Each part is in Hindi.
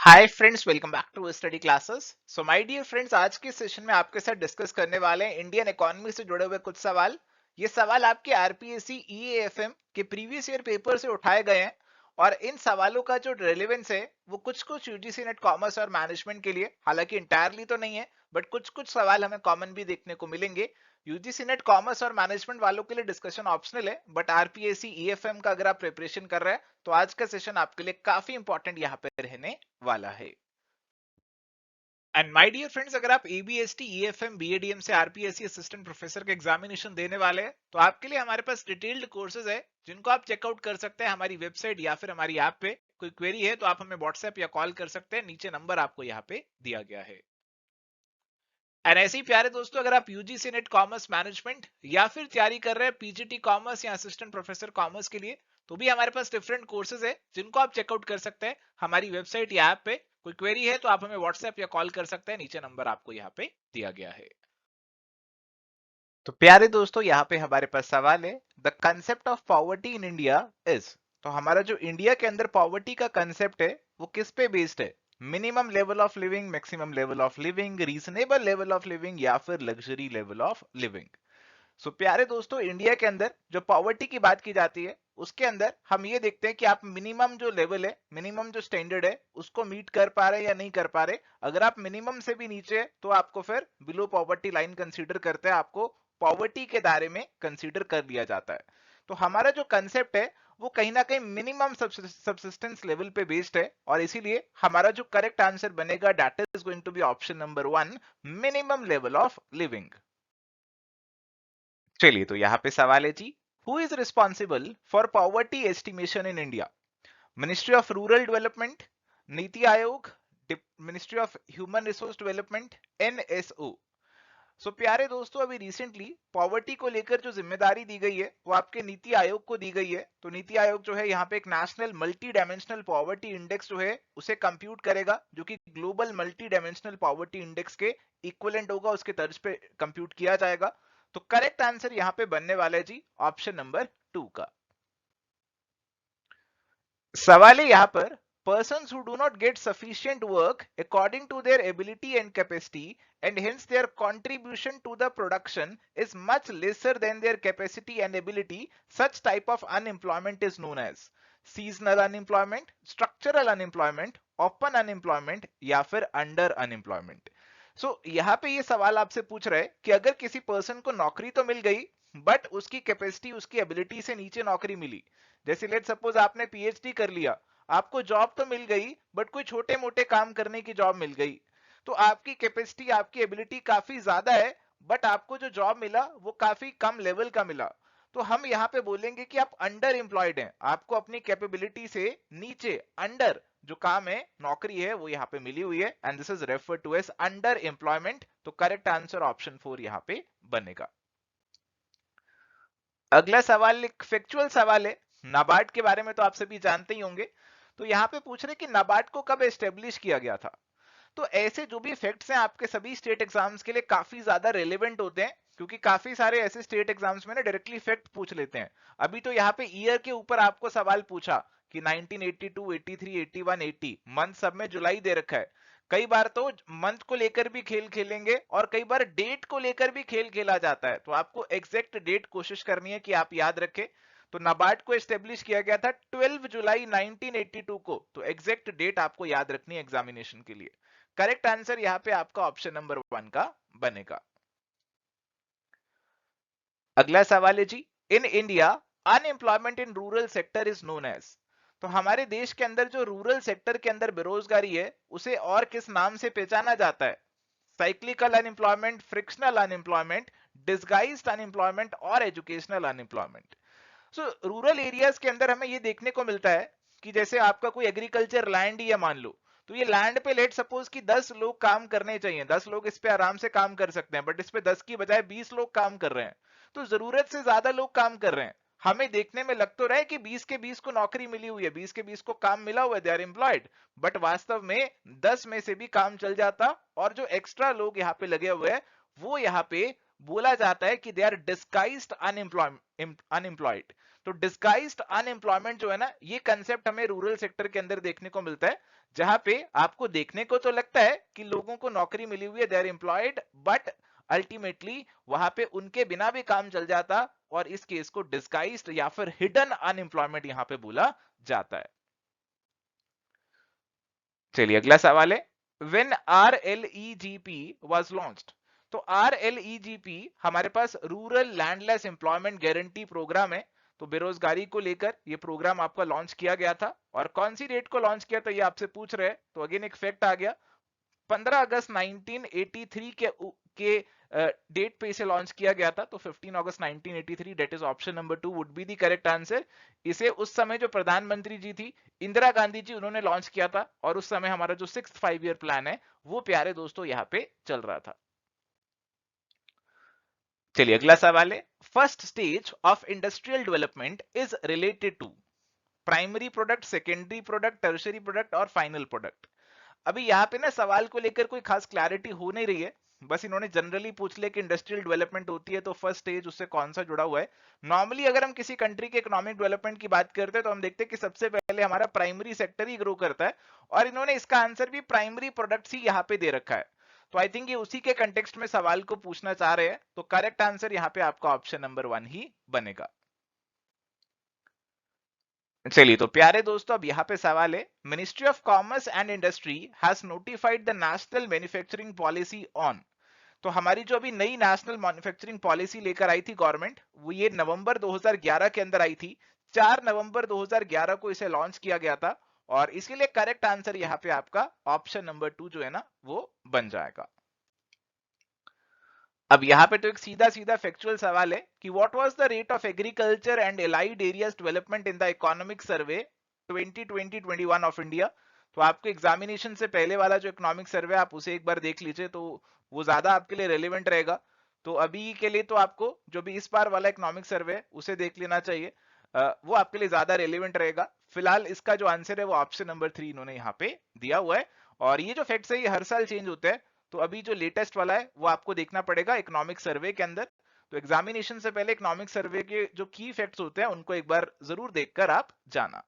Hi friends, welcome back to study classes. So my dear friends, आज के सेशन में आपके साथ डिस्कस करने वाले हैं इंडियन इकोनॉमी से जुड़े हुए कुछ सवाल। ये सवाल आपके आरपीएससी ईएएफएम के प्रीवियस ईयर पेपर से उठाए गए हैं और इन सवालों का जो रेलेवेंस है वो कुछ कुछ यूजीसी नेट कॉमर्स और मैनेजमेंट के लिए, हालांकि इंटायरली तो नहीं है, बट कुछ कुछ सवाल हमें कॉमन भी देखने को मिलेंगे। यूजीसी नेट कॉमर्स और मैनेजमेंट वालों के लिए डिस्कशन ऑप्शनल है, बट आरपीएससी ईएफएम का अगर आप प्रिपरेशन कर रहे हैं तो आज का सेशन आपके लिए काफी इंपॉर्टेंट यहाँ पे रहने वाला है। एंड माय डियर फ्रेंड्स, अगर आप एबीएसटी ईएफएम बीएडीएम से आरपीएससी असिस्टेंट प्रोफेसर का एग्जामिनेशन देने वाले हैं तो आपके लिए हमारे पास डिटेल्ड कोर्सेज है जिनको आप चेकआउट कर सकते हैं हमारी वेबसाइट या फिर हमारी ऐप पे। कोई क्वेरी है तो आप हमें व्हाट्सएप या कॉल कर सकते हैं, नीचे नंबर आपको यहाँ पे दिया गया है। एंड ऐसे ही प्यारे दोस्तों, अगर आप यूजीसी नेट कॉमर्स मैनेजमेंट या फिर तैयारी कर रहे हैं पीजीटी कॉमर्स या असिस्टेंट प्रोफेसर कॉमर्स के लिए, तो भी हमारे पास डिफरेंट कोर्सेज है जिनको आप चेकआउट कर सकते हैं हमारी वेबसाइट या ऐप पे। कोई क्वेरी है तो आप हमें व्हाट्सएप या कॉल कर सकते हैं, नीचे नंबर आपको यहाँ पे दिया गया है। तो प्यारे दोस्तों, यहाँ पे हमारे पास सवाल है, the concept of poverty in India is. तो हमारा जो इंडिया के अंदर पॉवर्टी का कंसेप्ट है वो किस पे बेस्ड है? Minimum level of living, maximum level of living, reasonable level of living या फिर लग्जरी लेवल ऑफ लिविंग। सो प्यारे दोस्तों, इंडिया के अंदर जो पॉवर्टी की बात की जाती है उसके अंदर हम ये देखते हैं कि आप मिनिमम जो लेवल है, मिनिमम जो स्टैंडर्ड है उसको मीट कर पा रहे हैं या नहीं कर पा रहे। अगर आप मिनिमम से भी नीचे है तो आपको फिर बिलो पॉवर्टी लाइन कंसीडर करते हैं, आपको पॉवर्टी के दायरे में कंसीडर कर लिया जाता है। तो हमारा जो कंसेप्ट है वो कहीं ना कहीं मिनिमम सबसिस्टेंस लेवल पे बेस्ड है और इसीलिए हमारा जो करेक्ट आंसर बनेगा that is going to be option number 1, minimum level of living. चलिए, तो यहाँ पे सवाल है जी, who is responsible for poverty estimation in India? Ministry of rural development, NITI Aayog, ministry of human resource development, NSO. So प्यारे दोस्तों, अभी रिसेंटली पॉवर्टी को लेकर जो जिम्मेदारी दी गई है वो आपके नीति आयोग को दी गई है। तो नीति आयोग जो है यहाँ पे एक national multi dimensional poverty index जो है उसे कंप्यूट करेगा, जो कि global multi dimensional poverty index के इक्विवेलेंट होगा, उसके तर्ज पे कंप्यूट किया जाएगा। तो करेक्ट आंसर यहाँ पे बनने वाला है जी ऑप्शन नंबर 2 का। सवाल है यहाँ पर, persons who do not get sufficient work according to their ability and capacity and hence their contribution to the production is much lesser than their capacity and ability, such type of unemployment is known as seasonal unemployment, structural unemployment, open unemployment या फिर under unemployment। सो यहाँ पे ये सवाल आपसे पूछ रहे हैं कि अगर किसी पर्सन को नौकरी तो मिल गई बट उसकी कैपेसिटी, उसकी एबिलिटी से नीचे नौकरी मिली, जैसे लेट सपोज आपने पीएचडी कर लिया, आपको जॉब तो मिल गई बट कोई छोटे मोटे काम करने की जॉब मिल गई, तो आपकी कैपेसिटी, आपकी एबिलिटी काफी ज्यादा है बट आपको जो जॉब मिला वो काफी कम लेवल का मिला। तो हम यहाँ पे बोलेंगे कि आप अंडर एम्प्लॉयड हैं, आपको अपनी कैपेबिलिटी से नीचे, अंडर जो काम है, नौकरी है, वो यहाँ पे मिली हुई है and this is refer to as under employment. तो करेक्ट आंसर ऑप्शन 4 यहाँ पे बनेगा। अगला सवाल एक फैक्चुअल सवाल है, नाबार्ड के बारे में तो आप सभी जानते ही होंगे। तो यहाँ पे पूछ रहे कि नाबार्ड को कब एस्टेब्लिश किया गया था। तो ऐसे जो भी फैक्ट्स हैं आपके सभी स्टेट एग्जाम्स के लिए काफी ज्यादा रेलेवेंट होते हैं, क्योंकि काफी सारे ऐसे स्टेट एग्जाम्स में ना डायरेक्टली फैक्ट पूछ लेते हैं। अभी तो यहाँ पे ईयर के ऊपर आपको सवाल पूछा कि 1982, 83, 81, 80, मंथ सब में जुलाई दे रखा है। कई बार तो मंथ को लेकर भी खेल खेलेंगे और कई बार डेट को लेकर भी खेल खेला जाता है, तो आपको एग्जैक्ट डेट कोशिश करनी है कि आप याद रखें। तो नाबार्ड को एस्टेब्लिश किया गया था 12 जुलाई 1982 को, तो एग्जैक्ट डेट आपको याद रखनी है एग्जामिनेशन के लिए। करेक्ट आंसर यहाँ पे आपका ऑप्शन नंबर 1 का बनेगा। अगला सवाल है जी, in India unemployment in rural sector is known as. तो हमारे देश के अंदर जो रूरल सेक्टर के अंदर बेरोजगारी है उसे और किस नाम से पहचाना जाता है? Cyclical unemployment, frictional unemployment, disguised unemployment और educational unemployment. So rural areas के अंदर हमें ये देखने को मिलता है कि जैसे आपका कोई एग्रीकल्चर लैंड ही है मान लो, तो ये लैंड पे लेट सपोज कि 10 लोग काम करने चाहिए, 10 लोग इस पे आराम से काम कर सकते हैं, बट इस पे 10 की बजाय 20 लोग काम कर रहे हैं। तो जरूरत से ज्यादा लोग काम कर रहे हैं। हमें देखने में लग तो रहा है कि 20 के 20 को नौकरी मिली हुई है, 20 के 20 को काम मिला हुआ है, दे आर एम्प्लॉयड, बट वास्तव में 10 में से भी काम चल जाता और जो एक्स्ट्रा लोग यहाँ पे लगे हुए हैं वो यहाँ पे बोला जाता है कि दे आर डिस्गाइज्ड अनएम्प्लॉयड। तो डिस्गाइज्ड अनएम्प्लॉयमेंट जो है ना, ये कंसेप्ट हमें रूरल सेक्टर के अंदर देखने को मिलता है, जहां पे आपको देखने को तो लगता है कि लोगों को नौकरी मिली हुई है, they are employed, but ultimately वहां पे उनके बिना भी काम चल जाता, और इस केस को डिस्गाइज्ड या फिर हिडन अनएम्प्लॉयमेंट यहां पे बोला जाता है। चलिए अगला सवाल है, व्हेन RLEGP वाज लॉन्च्ड। तो RLEGP हमारे पास rural landless employment guarantee programme है। तो बेरोजगारी को लेकर ये प्रोग्राम आपका लॉन्च किया गया था, और कौन सी डेट को लॉन्च किया था ये आपसे पूछ रहे हैं, तो अगेन एक फैक्ट आ गया, 15 अगस्त 1983 के डेट पे इसे लॉन्च किया गया था। तो 15 अगस्त 1983, that is option number 2 would be the correct answer. इसे उस समय जो प्रधानमंत्री जी थी इंदिरा गांधी जी, उन्होंने लॉन्च किया था, और उस समय हमारा जो 6th 5 ईयर प्लान है वो प्यारे दोस्तों यहाँ पे चल रहा था। चलिए अगला सवाल है, first stage of industrial development is related to primary product, secondary product, tertiary product और फाइनल प्रोडक्ट। अभी यहाँ पे ना सवाल को लेकर कोई खास क्लैरिटी हो नहीं रही है, बस इन्होंने जनरली पूछ लिया कि इंडस्ट्रियल डेवलपमेंट होती है तो फर्स्ट स्टेज उससे कौन सा जुड़ा हुआ है। नॉर्मली अगर हम किसी कंट्री के इकोनॉमिक डेवलपमेंट की बात करते हैं तो हम देखते हैं कि सबसे पहले हमारा प्राइमरी सेक्टर ही ग्रो करता है, और इन्होंने इसका आंसर भी प्राइमरी प्रोडक्ट्स ही यहाँ पे दे रखा है। तो आई थिंक ये उसी के कंटेक्स्ट में सवाल को पूछना चाह रहे हैं, तो करेक्ट आंसर यहाँ पे आपका ऑप्शन नंबर 1 ही बनेगा। चलिए तो प्यारे दोस्तों, अब यहाँ पे सवाल है, ministry of commerce and industry has notified the national manufacturing policy on. तो हमारी जो अभी नई नेशनल मैन्युफैक्चरिंग पॉलिसी लेकर आई थी गवर्नमेंट, वो ये नवंबर 2011 के अंदर आई थी। 4 नवंबर 2011 को इसे लॉन्च किया गया था, और इसके लिए करेक्ट आंसर यहाँ पे आपका ऑप्शन नंबर 2 जो है ना वो बन जाएगा। अब यहाँ पे तो एक सीधा सीधा फैक्चुअल सवाल है कि what was the rate of agriculture and allied areas development in the economic survey 2020-21 of India. तो आपके एग्जामिनेशन से पहले वाला जो इकोनॉमिक सर्वे आप उसे एक बार देख लीजिए, तो वो ज्यादा आपके लिए रेलिवेंट रहेगा। तो अभी के लिए तो आपको जो भी इस बार वाला इकोनॉमिक सर्वे है उसे देख लेना चाहिए, वो आपके लिए ज्यादा रेलिवेंट रहेगा। फिलहाल इसका जो आंसर है वो ऑप्शन नंबर 3 इन्होंने यहाँ पे दिया हुआ है, और ये जो फैक्ट्स है ये हर साल चेंज होते हैं। तो अभी जो लेटेस्ट वाला है वो आपको देखना पड़ेगा इकोनॉमिक सर्वे के अंदर। तो एग्जामिनेशन से पहले इकोनॉमिक सर्वे के जो की फैक्ट्स होते हैं उनको एक बार जरूर देखकर आप जाना।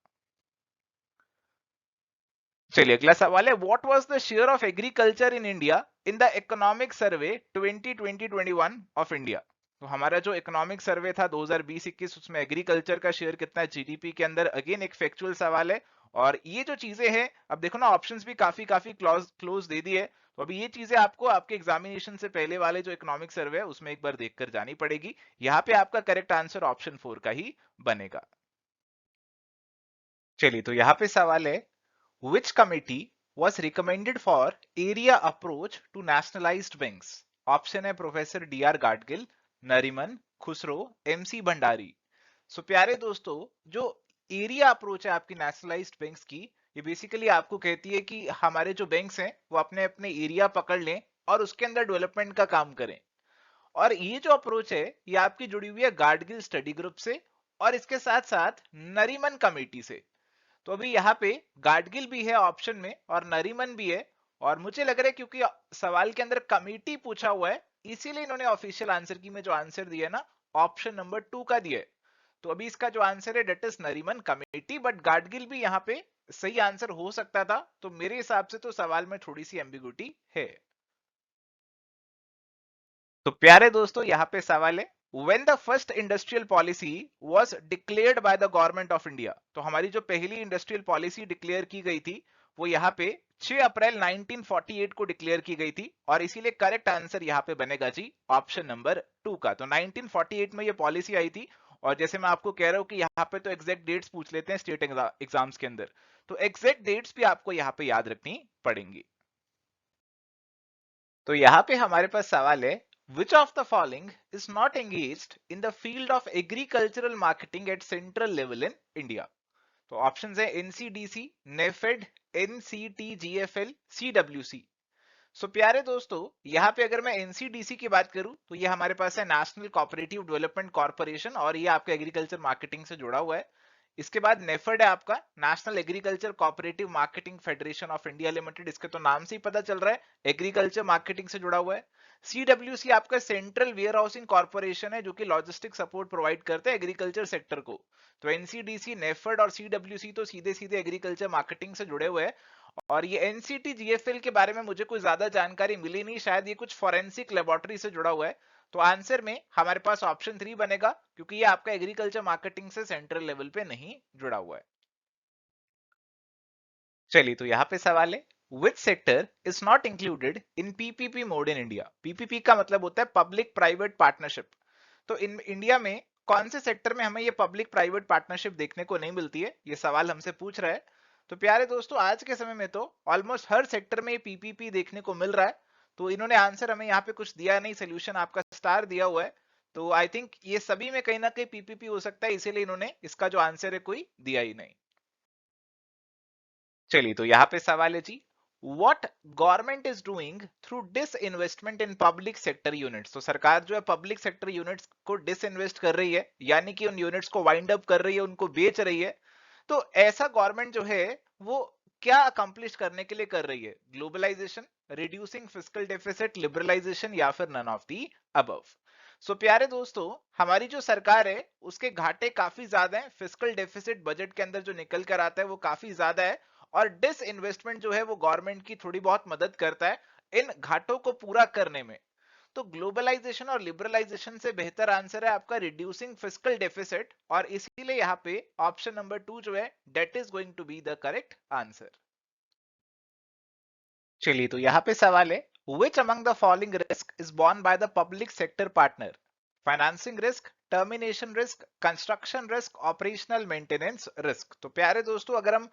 चलिए अगला सवाल है, what was the share of agriculture in India in the economic survey 2020-21 of India. तो हमारा जो इकोनॉमिक सर्वे था 2020-21, उसमें एग्रीकल्चर का शेयर कितना है जीडीपी के अंदर, अगेन एक फैक्चुअल सवाल है। और ये जो चीजें हैं, अब देखो ना ऑप्शंस भी काफी काफी क्लोज दे दिए, तो अभी ये चीजें आपको आपके एग्जामिनेशन से पहले वाले जो इकोनॉमिक सर्वे है उसमें एक बार देखकर जानी पड़ेगी। यहाँ पे आपका करेक्ट आंसर ऑप्शन 4 का ही बनेगा। चलिए तो यहाँ पे सवाल है, which committee was recommended for area approach to nationalized banks? Option है professor D R Gadgil, Nariman, Khusro, MC Bhandari. So प्यारे दोस्तों, जो एरिया अप्रोच है आपकी नेशनलाइज्ड बैंक्स की, ये बेसिकली आपको कहती है कि हमारे जो बैंक्स हैं वो अपने अपने एरिया पकड़ लें और उसके अंदर डेवलपमेंट का काम करें। और ये जो अप्रोच है ये आपकी जुड़ी हुई है गाडगिल स्टडी ग्रुप से, और इसके साथ साथ नरीमन कमेटी से। तो अभी यहाँ पे गाडगिल भी है ऑप्शन में और नरीमन भी है, और मुझे लग रहा है क्योंकि सवाल के अंदर कमेटी पूछा हुआ है, इसीलिए इन्होंने ऑफिशियल आंसर की में जो आंसर दिया है ना ऑप्शन नंबर 2 का दिया है। तो अभी इसका जो आंसर है that is Nariman committee, but Gadgil भी यहाँ पे सही आंसर हो सकता था, तो मेरे हिसाब से तो सवाल में थोड़ी सी एम्बिग्यूटी है। तो प्यारे दोस्तों यहाँ पे सवाल है, when the first industrial policy was declared by the government of India. तो हमारी जो पहली इंडस्ट्रियल पॉलिसी डिक्लेयर की गई थी वो यहाँ पे 6 अप्रैल 1948 को डिक्लेयर की गई थी, और इसीलिए करेक्ट आंसर यहाँ पे बनेगा जी ऑप्शन नंबर 2 का। तो 1948 में ये पॉलिसी आई थी, और जैसे मैं आपको कह रहा हूं कि यहाँ पे तो एग्जैक्ट डेट्स पूछ लेते हैं स्टेट एग्जाम्स के अंदर, तो एग्जैक्ट डेट्स भी आपको यहाँ पे याद रखनी पड़ेंगी। तो यहाँ पे हमारे पास सवाल है, which of the following is not engaged in the field of agricultural marketing at central level in India? तो ऑप्शंस है एनसीडीसी, नेफेड, एनसीटीजीएफएल, सीडब्ल्यूसी। सो प्यारे दोस्तों, यहाँ पे अगर मैं एनसीडीसी की बात करूं तो ये हमारे पास है नेशनल कोऑपरेटिव डेवलपमेंट कॉर्पोरेशन, और ये आपका एग्रीकल्चर मार्केटिंग से जुड़ा हुआ है। इसके बाद नेफेड है आपका, national agriculture cooperative marketing federation of India limited, इसके तो नाम से ही पता चल रहा है एग्रीकल्चर मार्केटिंग से जुड़ा हुआ है। सीडब्ल्यूसी आपका सेंट्रल वेयर हाउसिंग कॉर्पोरेशन है जो कि लॉजिस्टिक सपोर्ट प्रोवाइड करते हैं एग्रीकल्चर सेक्टर को। तो एनसीडीसी, नेफेड और सीडब्ल्यूसी तो सीधे सीधे एग्रीकल्चर मार्केटिंग से जुड़े हुए हैं। और ये एनसीटी जीएफएल के बारे में मुझे कोई ज्यादा जानकारी मिली नहीं, शायद ये कुछ फॉरेंसिक लेबोरेटरी से जुड़ा हुआ है। तो आंसर में हमारे पास ऑप्शन 3 बनेगा, क्योंकि ये आपका एग्रीकल्चर मार्केटिंग से सेंट्रल लेवल पे नहीं जुड़ा हुआ है। चलिए, तो यहाँ पे सवाल है, which sector is not included in PPP mode in India. PPP का मतलब होता है पब्लिक प्राइवेट पार्टनरशिप। तो इन इंडिया में कौन से सेक्टर में हमें ये पब्लिक प्राइवेट पार्टनरशिप देखने को नहीं मिलती है, ये सवाल हमसे पूछ रहा है। तो प्यारे दोस्तों, आज के समय में तो ऑलमोस्ट हर सेक्टर में पीपीपी देखने को मिल रहा है। तो इन्होंने आंसर हमें यहाँ पे कुछ दिया नहीं, सोल्यूशन आपका स्टार दिया हुआ है। तो आई थिंक ये सभी में कहीं ना कहीं पीपीपी हो सकता है, इसीलिए इन्होंने इसका जो आंसर है कोई दिया ही नहीं। चलिए, तो यहाँ पे सवाल है जी, what government is doing through disinvestment in public sector units. तो सरकार जो है पब्लिक सेक्टर यूनिट्स को डिस इन्वेस्ट कर रही है, यानी कि उन यूनिट्स को वाइंड अप कर रही है, उनको बेच रही है। तो ऐसा गवर्नमेंट जो है वो क्या अकम्प्लिश करने के लिए कर रही है? Globalisation, reducing fiscal deficit, liberalisation, या फिर none of the above. So प्यारे दोस्तों, हमारी जो सरकार है उसके घाटे काफी ज्यादा हैं, फिस्कल डेफिसिट बजट के अंदर जो निकल कर आता है वो काफी ज्यादा है, और डिस इन्वेस्टमेंट जो है वो गवर्नमेंट की थोड़ी बहुत मदद करता है इन घाटों को पूरा करने में। तो ग्लोबलाइजेशन और लिबरलाइजेशन से बेहतर आंसर है आपका रिड्यूसिंग फिस्कल डेफिसिट, और इसीलिए यहाँ पे ऑप्शन नंबर 2 जो है that is going to be the correct answer. चलिए, तो यहाँ पे सवाल है, which among the following risk is borne by the public sector partner? Financing risk, termination risk, construction risk, operational maintenance risk. तो प्यारे दोस्तों, अगर हम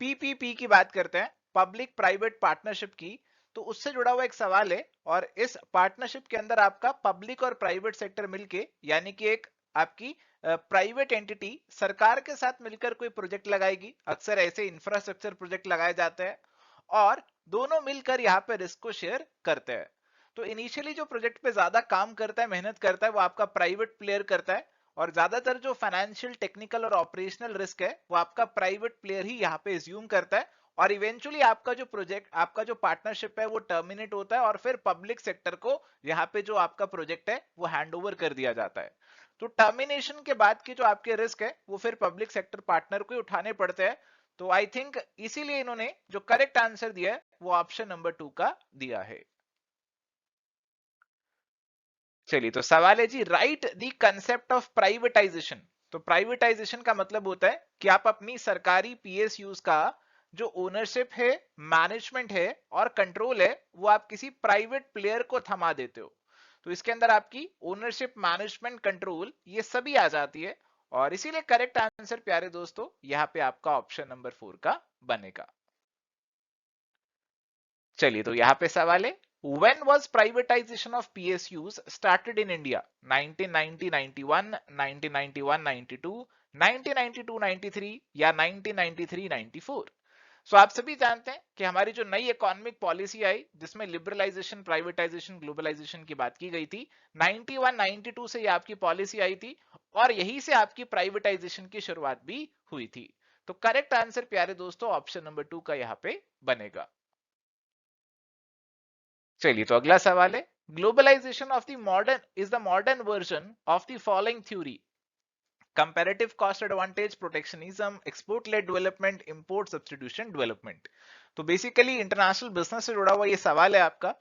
पीपीपी की बात करते हैं, पब्लिक प्राइवेट पार्टनरशिप की, तो उससे जुड़ा हुआ एक सवाल है। और इस पार्टनरशिप के अंदर आपका पब्लिक और प्राइवेट सेक्टर मिलके, यानी कि एक आपकी प्राइवेट एंटिटी सरकार के साथ मिलकर कोई प्रोजेक्ट लगाएगी। अक्सर ऐसे इंफ्रास्ट्रक्चर प्रोजेक्ट लगाए जाते हैं, और दोनों मिलकर यहाँ पे रिस्क को शेयर करते हैं। तो इनिशियली जो प्रोजेक्ट पे ज्यादा काम करता है, मेहनत करता है, वो आपका प्राइवेट प्लेयर करता है, और ज्यादातर जो फाइनेंशियल, टेक्निकल और ऑपरेशनल रिस्क है वो आपका प्राइवेट प्लेयर ही यहाँ पे एज्यूम करता है। और इवेंचुअली आपका जो प्रोजेक्ट, आपका जो पार्टनरशिप है वो टर्मिनेट होता है, और फिर पब्लिक सेक्टर को यहाँ पे जो आपका प्रोजेक्ट है वो हैंड ओवर कर दिया जाता है। तो टर्मिनेशन के बाद के जो आपके रिस्क है वो फिर पब्लिक सेक्टर पार्टनर को ही उठाने पड़ते हैं। तो आई थिंक इसीलिए इन्होंने जो करेक्ट आंसर दिया है वो ऑप्शन नंबर 2 का दिया है। चलिए, तो सवाल है जी, write the concept of privatisation. तो प्राइवेटाइजेशन का मतलब होता है कि आप अपनी सरकारी पीएसयूज का जो ओनरशिप है, मैनेजमेंट है और कंट्रोल है, वो आप किसी प्राइवेट प्लेयर को थमा देते हो। तो इसके अंदर आपकी ओनरशिप, मैनेजमेंट, कंट्रोल ये सभी आ जाती है, और इसीलिए करेक्ट आंसर प्यारे दोस्तों यहाँ पे आपका ऑप्शन नंबर 4 का बनेगा। चलिए, तो यहाँ पे सवाल है, when was privatization of PSUs started in India? 1990, 91, 1991, 92, 1992, 93 या 1993, 94? सो आप सभी जानते हैं कि हमारी जो नई इकोनॉमिक पॉलिसी आई जिसमें लिबरलाइजेशन, प्राइवेटाइजेशन, ग्लोबलाइजेशन की बात की गई थी, 91, 92 से ये आपकी पॉलिसी आई थी, और यही से आपकी प्राइवेटाइजेशन की शुरुआत भी हुई थी। तो करेक्ट आंसर प्यारे दोस्तों ऑप्शन नंबर 2 का यहाँ पे बनेगा। चलिए, तो अगला सवाल है, globalisation of the modern is the modern version of the following theory: comparative cost advantage, protectionism, export led development, import substitution development. तो बेसिकली इंटरनेशनल बिजनेस से जुड़ा हुआ ये सवाल है आपका।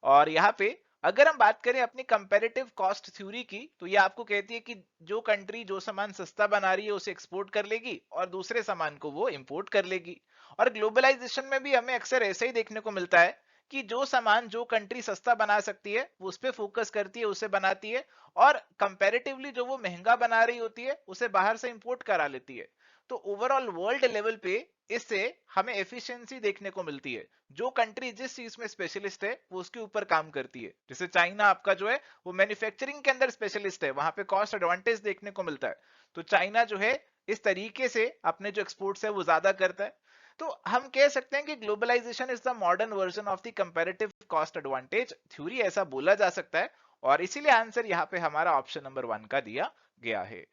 और यहाँ पे अगर हम बात करें अपनी कंपैरेटिव कॉस्ट थ्योरी की, तो ये आपको कहती है कि जो कंट्री जो सामान सस्ता बना रही है उसे एक्सपोर्ट कर लेगी, और दूसरे सामान को वो इंपोर्ट कर लेगी। और ग्लोबलाइजेशन में भी हमें अक्सर ऐसे ही देखने को मिलता है कि जो सामान जो कंट्री सस्ता बना सकती है वो उस पर फोकस करती है, उसे बनाती है, और कंपैरेटिवली जो वो महंगा बना रही होती है उसे बाहर से इंपोर्ट करा लेती है। तो ओवरऑल वर्ल्ड लेवल पे इससे हमें एफिशिएंसी देखने को मिलती है। जो कंट्री जिस चीज में स्पेशलिस्ट है वो उसके ऊपर काम करती है। जैसे चाइना आपका जो है वो मैन्युफैक्चरिंग के अंदर स्पेशलिस्ट है, वहां पे कॉस्ट एडवांटेज देखने को मिलता है। तो चाइना जो है इस तरीके से अपने जो एक्सपोर्ट्स है वो ज्यादा करता है। तो हम कह सकते हैं कि globalisation is the modern version of the comparative cost advantage theory, ऐसा बोला जा सकता है। और इसीलिए आंसर यहाँ पे हमारा ऑप्शन नंबर 1 का दिया गया है।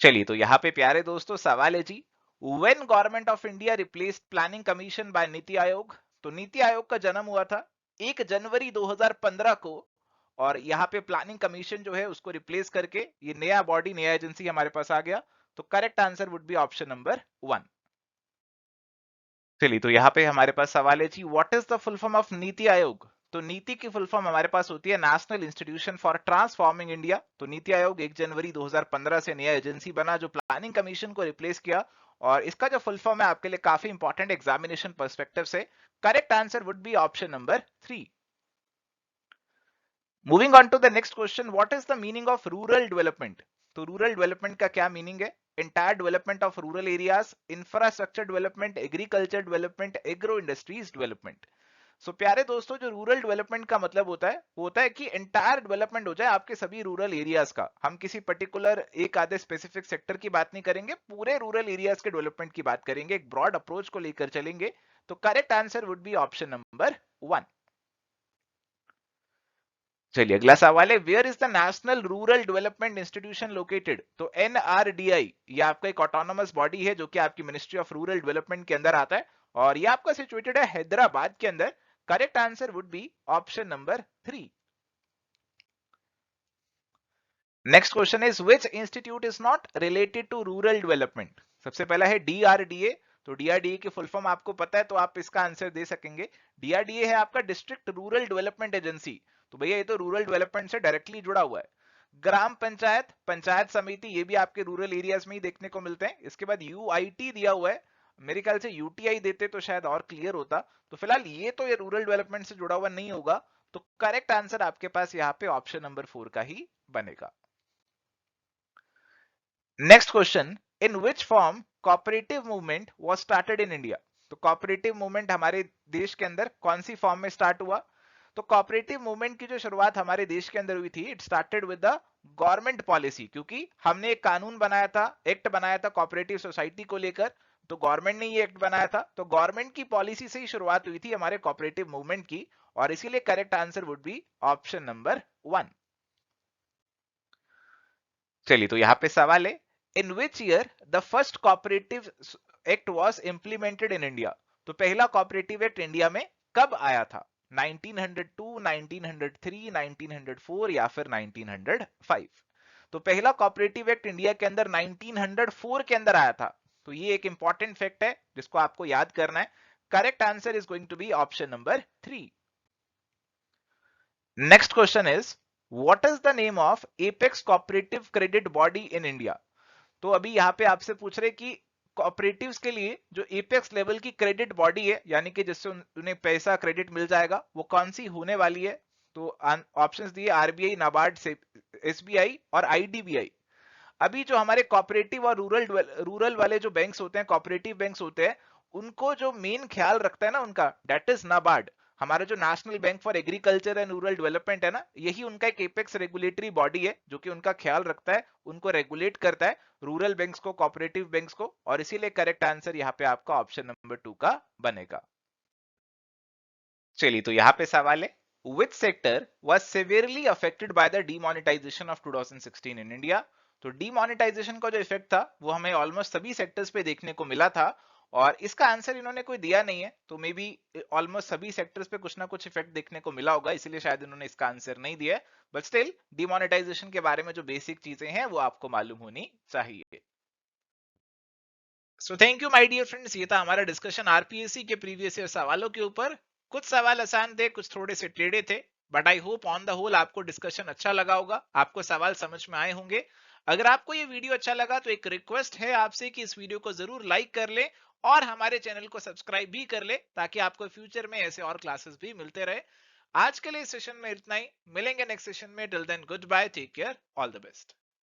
चलिए, तो यहाँ पे प्यारे दोस्तों सवाल है जी, when government of India replaced planning commission by NITI Aayog. तो नीति आयोग का जन्म हुआ था 1 जनवरी 2015 को, और यहाँ पे प्लानिंग कमीशन जो है उसको रिप्लेस करके ये नया बॉडी, नया एजेंसी हमारे पास आ गया। तो correct answer would be option number 1। चलिए, तो यहाँ पे हमारे पास सवाल है जी, what is the full form of NITI Aayog. तो नीति की फुल फॉर्म हमारे पास होती है national institution for transforming India. तो नीति आयोग 1 जनवरी 2015 से नया एजेंसी बना जो प्लानिंग कमीशन को रिप्लेस किया, और इसका जो फुल फॉर्म है आपके लिए काफी इंपॉर्टेंट एग्जामिनेशन पर्सपेक्टिव से। Correct answer would be option number 3। Moving on to the next question, what is the meaning of rural development. तो रूरल डेवलपमेंट का क्या मीनिंग है। Entire development of rural areas, infrastructure development, agriculture development, agro industries development. So प्यारे दोस्तों, जो रूरल डेवलपमेंट का मतलब होता है वो होता है कि एंटायर डेवलपमेंट हो जाए आपके सभी रूरल एरियाज का। हम किसी पर्टिकुलर एक आधे स्पेसिफिक सेक्टर की बात नहीं करेंगे, पूरे रूरल एरियाज के डेवलपमेंट की बात करेंगे, एक ब्रॉड अप्रोच को लेकर चलेंगे। तो correct answer would be option number 1। चलिए, अगला सवाल है, where is the national rural development institution located. तो एनआरडीआई ये आपका एक ऑटोनोमस बॉडी है जो कि आपकी मिनिस्ट्री ऑफ रूरल डेवलपमेंट के अंदर आता है, और ये आपका सिचुएटेड है हैदराबाद के अंदर। Correct answer would be option number 3। Next question is, which institute is not related to rural development. सबसे पहला है डीआरडीए। तो डीआरडीए की फुल फॉर्म आपको पता है तो आप इसका आंसर दे सकेंगे। डीआरडीए है आपका डिस्ट्रिक्ट रूरल डेवलपमेंट एजेंसी। तो भैया ये तो रूरल डेवलपमेंट से डायरेक्टली जुड़ा हुआ है। ग्राम पंचायत, पंचायत समिति, ये भी आपके रूरल एरियाज में ही देखने को मिलते हैं। इसके बाद यूआईटी दिया हुआ है, मेरे ख्याल से यूटीआई देते तो शायद और क्लियर होता। तो फिलहाल ये तो ये रूरल डेवलपमेंट से जुड़ा हुआ नहीं होगा। तो करेक्ट आंसर आपके पास यहाँ पे ऑप्शन नंबर 4 का ही बनेगा। Next question, in which form cooperative movement was started in India. तो कोऑपरेटिव मूवमेंट हमारे देश के अंदर कौन सी फॉर्म में स्टार्ट हुआ। तो कोऑपरेटिव मूवमेंट की जो शुरुआत हमारे देश के अंदर हुई थी, it started with the government policy, क्योंकि हमने एक कानून बनाया था, एक्ट बनाया था कोऑपरेटिव सोसाइटी को लेकर। तो गवर्नमेंट ने ये एक्ट बनाया था, तो गवर्नमेंट की पॉलिसी से ही शुरुआत हुई थी हमारे कोऑपरेटिव मूवमेंट की, और इसीलिए correct answer would be option number 1। चलिए, तो यहां पे सवाल है, in which year the first cooperative act was implemented in India. तो पहला कोऑपरेटिव एक्ट इंडिया में कब आया था। 1902, 1903, 1904 या फिर 1905। तो पहला कोऑपरेटिव एक्ट इंडिया के अंदर 1904 के अंदर आया था। तो ये एक इंपॉर्टेंट फैक्ट है जिसको आपको याद करना है। Correct answer is going to be option number 3। Next question is, what is the name of apex cooperative credit body in India. तो अभी यहाँ पे आपसे पूछ रहे कि कोऑपरेटिव्स के लिए जो एपेक्स लेवल की क्रेडिट बॉडी है, यानी कि जिससे उन्हें पैसा क्रेडिट मिल जाएगा, वो कौन सी होने वाली है। तो ऑप्शंस दिए, आरबीआई, नाबार्ड, से एसबीआई और आईडीबीआई। अभी जो हमारे कोऑपरेटिव और रूरल वाले जो बैंक्स होते हैं, कोऑपरेटिव बैंक्स होते हैं, उनको जो मेन ख्याल रखता है ना उनका, दैट इज नाबार्ड। हमारा जो national bank for agriculture and rural development है ना, यही उनका एक एपेक्स रेगुलेटरी बॉडी है जो कि उनका ख्याल रखता है, उनको रेगुलेट करता है, रूरल बैंक्स को, कोऑपरेटिव बैंक्स को। और इसीलिए करेक्ट आंसर यहाँ पे आपका ऑप्शन नंबर 2 का बनेगा। चलिए, तो यहाँ पे सवाल है, which sector was severely affected by the demonetization of 2016 in India। तो demonetization का जो इफेक्ट था वो हमें ऑलमोस्ट सभी सेक्टर्स पे देखने को मिला था, और इसका आंसर इन्होंने कोई दिया नहीं है, तो मे बी ऑलमोस्ट सभी सेक्टर्स पे कुछ ना कुछ इफेक्ट देखने को मिला होगा, इसीलिए शायद इन्होंने इसका आंसर नहीं दिया है। बट स्टिल डिमोनेटाइजेशन के बारे में जो बेसिक चीजें हैं वो आपको मालूम होनी चाहिए। So thank you my dear friends, ये था हमारा डिस्कशन आरपीएससी के प्रीवियस ईयर सवालों के ऊपर। कुछ सवाल आसान थे, कुछ थोड़े से टेढ़े थे, but I hope on the whole आपको डिस्कशन अच्छा लगा होगा, आपको सवाल समझ में आए होंगे। अगर आपको ये वीडियो अच्छा लगा तो एक रिक्वेस्ट है आपसे कि इस वीडियो को जरूर लाइक कर ले और हमारे चैनल को सब्सक्राइब भी कर ले, ताकि आपको फ्यूचर में ऐसे और क्लासेस भी मिलते रहे। आज के लिए इस सेशन में इतना ही, मिलेंगे नेक्स्ट सेशन में। Till then goodbye, take care, all the best.